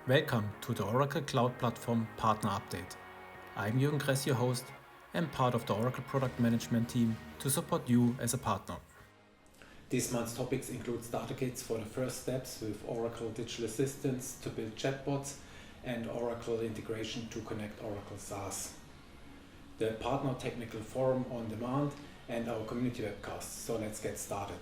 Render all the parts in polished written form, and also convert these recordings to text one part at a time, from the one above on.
Welcome to the Oracle Cloud Platform Partner Update. I'm Jürgen Kress, your host, and part of the Oracle Product Management team to support you as a partner. This month's topics include starter kits for the first steps with Oracle Digital Assistants to build chatbots and Oracle integration to connect Oracle SaaS. The Partner Technical Forum on demand and our community webcast. So let's get started.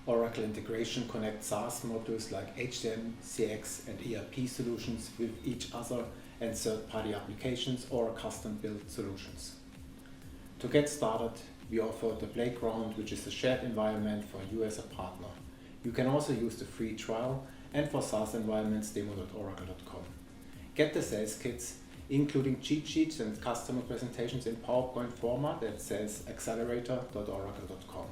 Oracle integration connects SaaS modules like HCM, CX and ERP solutions with each other and third-party applications or custom-built solutions. To get started, we offer the Playground, which is a shared environment for you as a partner. You can also use the free trial and for SaaS environments demo.oracle.com. Get the sales kits, including cheat sheets and customer presentations in PowerPoint format at salesaccelerator.oracle.com.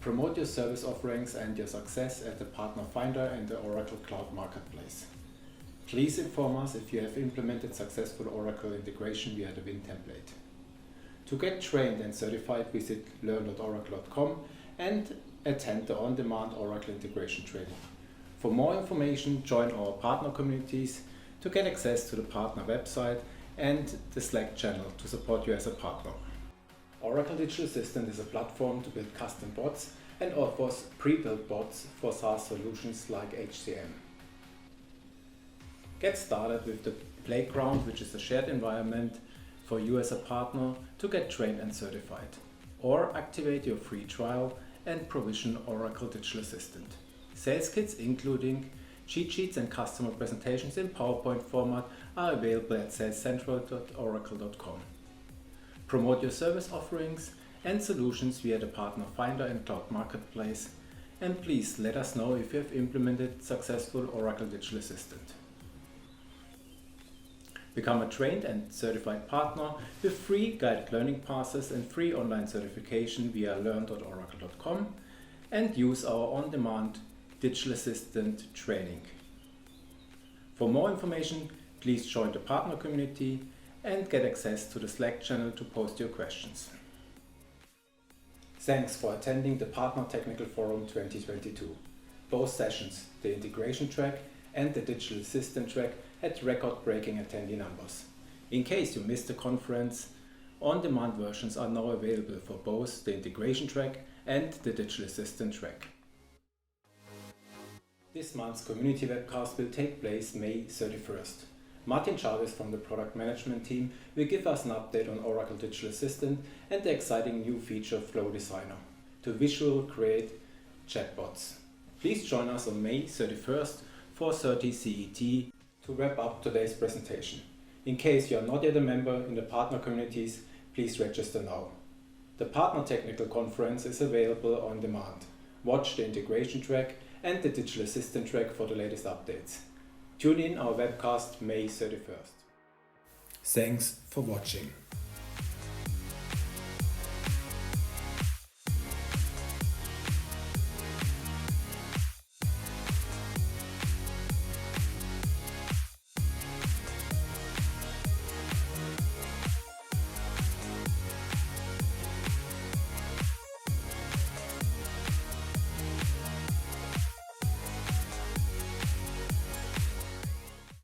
Promote your service offerings and your success at the Partner Finder and the Oracle Cloud Marketplace. Please inform us if you have implemented successful Oracle integration via the Win template. To get trained and certified, visit learn.oracle.com and attend the on-demand Oracle integration training. For more information, join our partner communities to get access to the partner website and the Slack channel to support you as a partner. Oracle Digital Assistant is a platform to build custom bots and offers pre-built bots for SaaS solutions like HCM. Get started with the Playground, which is a shared environment for you as a partner to get trained and certified, or activate your free trial and provision Oracle Digital Assistant. Sales kits including cheat sheets and customer presentations in PowerPoint format are available at salescentral.oracle.com. Promote your service offerings and solutions via the Partner Finder and Cloud Marketplace, and please let us know if you have implemented successful Oracle Digital Assistant. Become a trained and certified partner with free guided learning passes and free online certification via learn.oracle.com and use our on-demand Digital Assistant training. For more information, please join the partner community and get access to the Slack channel to post your questions. Thanks for attending the Partner Technical Forum 2022. Both sessions, the integration track and the digital assistant track, had record-breaking attendee numbers. In case you missed the conference, on-demand versions are now available for both the integration track and the digital assistant track. This month's community webcast will take place May 31st. Martin Chavez from the product management team will give us an update on Oracle Digital Assistant and the exciting new feature Flow Designer to visual create chatbots. Please join us on May 31st, 4:30 CET to wrap up today's presentation. In case you are not yet a member in the partner communities, please register now. The Partner Technical Conference is available on demand. Watch the integration track and the digital assistant track for the latest updates. Tune in our webcast May 31st. Thanks for watching.